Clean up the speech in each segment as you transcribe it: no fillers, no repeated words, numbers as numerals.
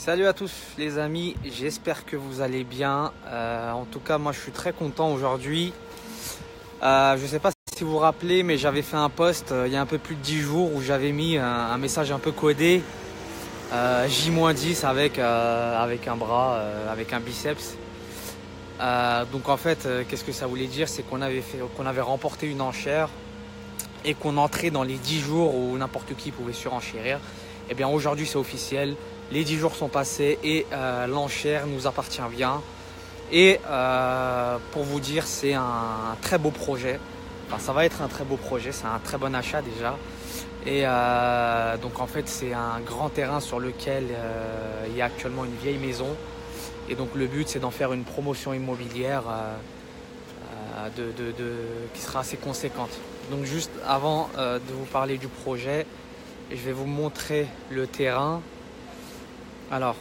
Salut à tous les amis, j'espère que vous allez bien. En tout cas, moi je suis très content aujourd'hui. Je ne sais pas si vous vous rappelez, mais j'avais fait un post il y a un peu plus de 10 jours où j'avais mis un message un peu codé. J-10 avec un bras, avec un biceps. Donc en fait, qu'est-ce que ça voulait dire? C'est qu'on avait remporté une enchère et qu'on entrait dans les 10 jours où n'importe qui pouvait surenchérir. Et bien aujourd'hui c'est officiel. Les 10 jours sont passés et l'enchère nous appartient bien. Et pour vous dire, c'est un très beau projet. Enfin, ça va être un très beau projet, c'est un très bon achat déjà. Et donc en fait, c'est un grand terrain sur lequel il y a actuellement une vieille maison. Et donc le but, c'est d'en faire une promotion immobilière qui sera assez conséquente. Donc juste avant de vous parler du projet, je vais vous montrer le terrain. Alors,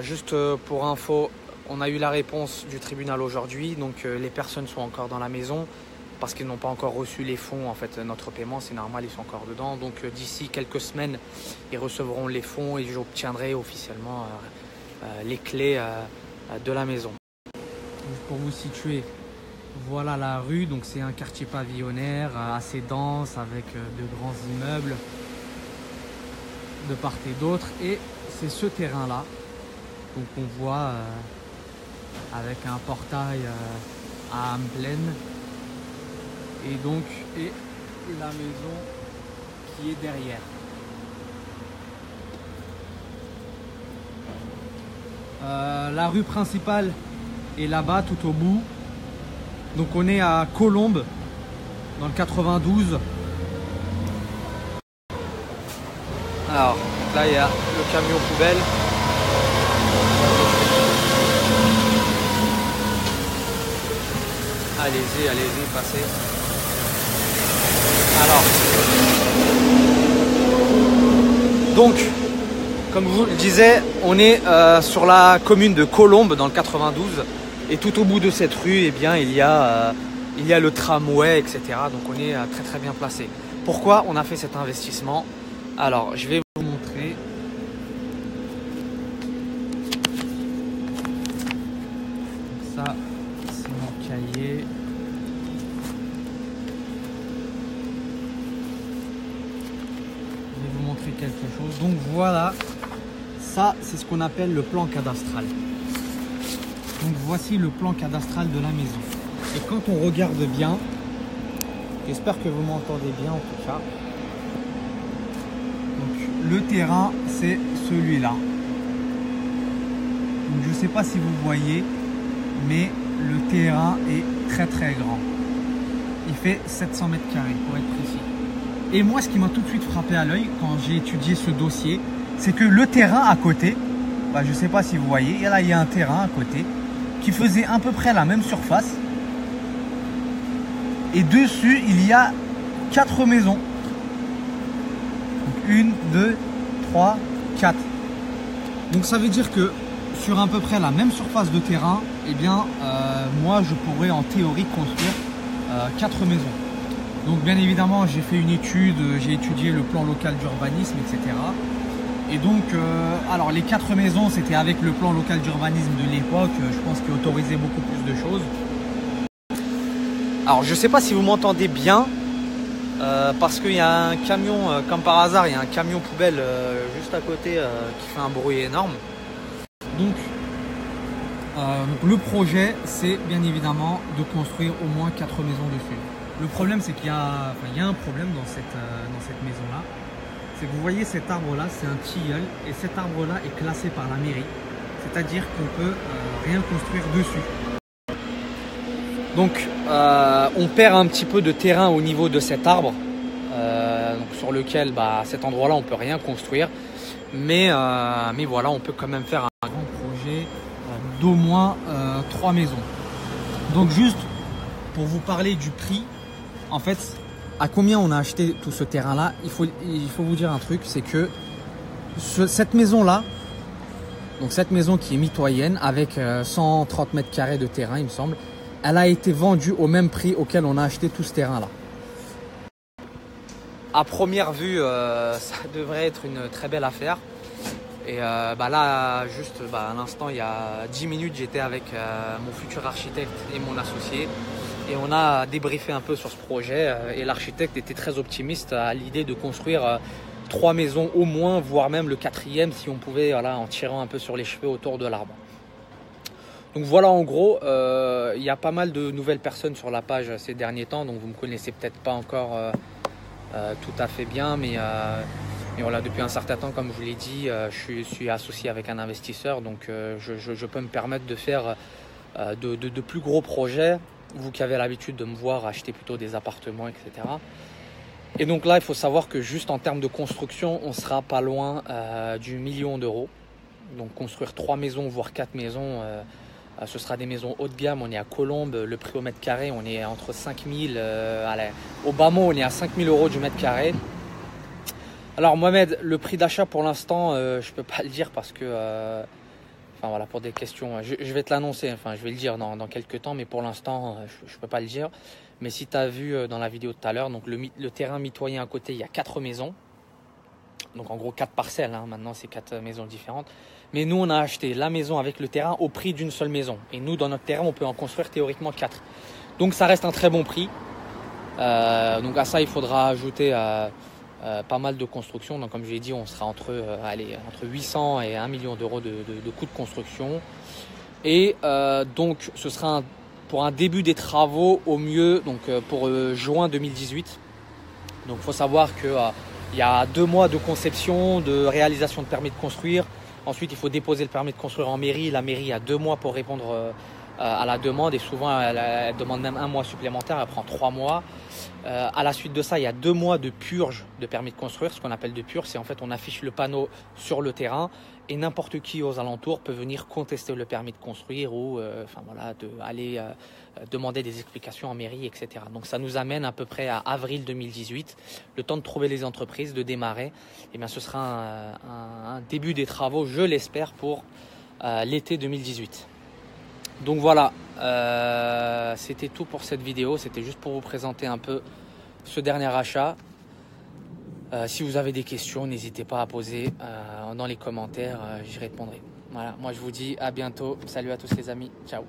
juste pour info, on a eu la réponse du tribunal aujourd'hui, donc les personnes sont encore dans la maison parce qu'ils n'ont pas encore reçu les fonds. En fait, notre paiement, c'est normal, ils sont encore dedans. Donc d'ici quelques semaines, ils recevront les fonds et j'obtiendrai officiellement les clés de la maison. Pour vous situer, voilà la rue, donc c'est un quartier pavillonnaire assez dense avec de grands immeubles de part et d'autre, et c'est ce terrain là donc on voit avec un portail à âme pleine et donc la maison qui est derrière. La rue principale est là-bas tout au bout, donc on est à Colombes dans le 92. Alors là il y a le camion poubelle. Allez-y, passez. Alors, donc, comme je vous le disais, on est sur la commune de Colombes dans le 92. Et tout au bout de cette rue, eh bien, il y a le tramway, etc. Donc on est très très bien placé. Pourquoi on a fait cet investissement? Alors, je vais vous montrer. Donc ça, c'est mon cahier. Je vais vous montrer quelque chose. Donc voilà, ça c'est ce qu'on appelle le plan cadastral. Donc voici le plan cadastral de la maison. Et quand on regarde bien, j'espère que vous m'entendez bien en tout cas. Donc le terrain c'est celui-là. Donc je ne sais pas si vous voyez, mais le terrain est très très grand. Il fait 700 mètres carrés pour être précis. Et moi ce qui m'a tout de suite frappé à l'œil quand j'ai étudié ce dossier, c'est que le terrain à côté, je ne sais pas si vous voyez, et là il y a un terrain à côté qui faisait à peu près la même surface. Et dessus, il y a 4 maisons. Donc 1, 2, 3, 4. Donc ça veut dire que sur à peu près la même surface de terrain, eh bien, moi je pourrais en théorie construire 4 maisons. Donc bien évidemment, j'ai fait une étude, j'ai étudié le plan local d'urbanisme, etc. Et donc, alors les 4 maisons, c'était avec le plan local d'urbanisme de l'époque, je pense qu'il autorisait beaucoup plus de choses. Alors je ne sais pas si vous m'entendez bien, parce qu'il y a un camion, comme par hasard, il y a un camion poubelle juste à côté qui fait un bruit énorme. Donc le projet, c'est bien évidemment de construire au moins 4 maisons dessus. Le problème, c'est qu'il y a un problème dans cette maison-là. C'est que vous voyez cet arbre-là, c'est un tilleul, et cet arbre-là est classé par la mairie. C'est-à-dire qu'on peut rien construire dessus. Donc on perd un petit peu de terrain au niveau de cet arbre, sur lequel cet endroit-là on ne peut rien construire. Mais voilà, on peut quand même faire un grand projet d'au moins 3 maisons. Donc juste pour vous parler du prix, en fait, à combien on a acheté tout ce terrain-là, il faut vous dire un truc, c'est que cette maison-là, donc cette maison qui est mitoyenne avec 130 mètres carrés de terrain, il me semble, elle a été vendue au même prix auquel on a acheté tout ce terrain-là. À première vue, ça devrait être une très belle affaire. Et là, juste à l'instant, il y a 10 minutes, j'étais avec mon futur architecte et mon associé. Et on a débriefé un peu sur ce projet. Et l'architecte était très optimiste à l'idée de construire 3 maisons au moins, voire même le 4e si on pouvait, en tirant un peu sur les cheveux autour de l'arbre. Donc voilà, en gros, il y a pas mal de nouvelles personnes sur la page ces derniers temps. Donc vous ne me connaissez peut-être pas encore tout à fait bien, mais voilà, depuis un certain temps, comme je vous l'ai dit, je suis associé avec un investisseur, donc je peux me permettre de faire de plus gros projets. Vous qui avez l'habitude de me voir acheter plutôt des appartements, etc. Et donc là, il faut savoir que juste en termes de construction, on sera pas loin du 1 million d'euros. Donc construire 3 maisons, voire 4 maisons, ce sera des maisons haut de gamme. On est à Colombes, le prix au mètre carré, on est entre 5 000, au bas mot, on est à 5 000 euros du mètre carré. Alors Mohamed, le prix d'achat pour l'instant, je peux pas le dire parce que, voilà, pour des questions, je vais te l'annoncer, je vais le dire dans quelques temps, mais pour l'instant, je peux pas le dire. Mais si tu as vu dans la vidéo tout à l'heure, donc le terrain mitoyen à côté, il y a 4 maisons. Donc en gros 4 parcelles, maintenant c'est 4 maisons différentes. Mais nous on a acheté la maison avec le terrain au prix d'une seule maison. Et nous dans notre terrain on peut en construire théoriquement 4. Donc ça reste un très bon prix. Donc à ça il faudra ajouter pas mal de construction. Donc comme je l'ai dit, on sera entre 800 et 1 million d'euros de coûts de construction. Et donc ce sera pour un début des travaux au mieux donc pour juin 2018. Donc il faut savoir que il y a 2 mois de conception, de réalisation de permis de construire. Ensuite, il faut déposer le permis de construire en mairie. La mairie a 2 mois pour répondre à la demande et souvent elle demande même 1 mois supplémentaire, elle prend 3 mois. À la suite de ça, il y a 2 mois de purge de permis de construire. Ce qu'on appelle de purge, c'est en fait on affiche le panneau sur le terrain et n'importe qui aux alentours peut venir contester le permis de construire ou aller demander des explications en mairie, etc. Donc ça nous amène à peu près à avril 2018, le temps de trouver les entreprises, de démarrer. Et bien ce sera un début des travaux, je l'espère, pour l'été 2018. Donc voilà, c'était tout pour cette vidéo. C'était juste pour vous présenter un peu ce dernier achat. Si vous avez des questions, n'hésitez pas à poser dans les commentaires, j'y répondrai. Voilà, moi je vous dis à bientôt. Salut à tous les amis, ciao.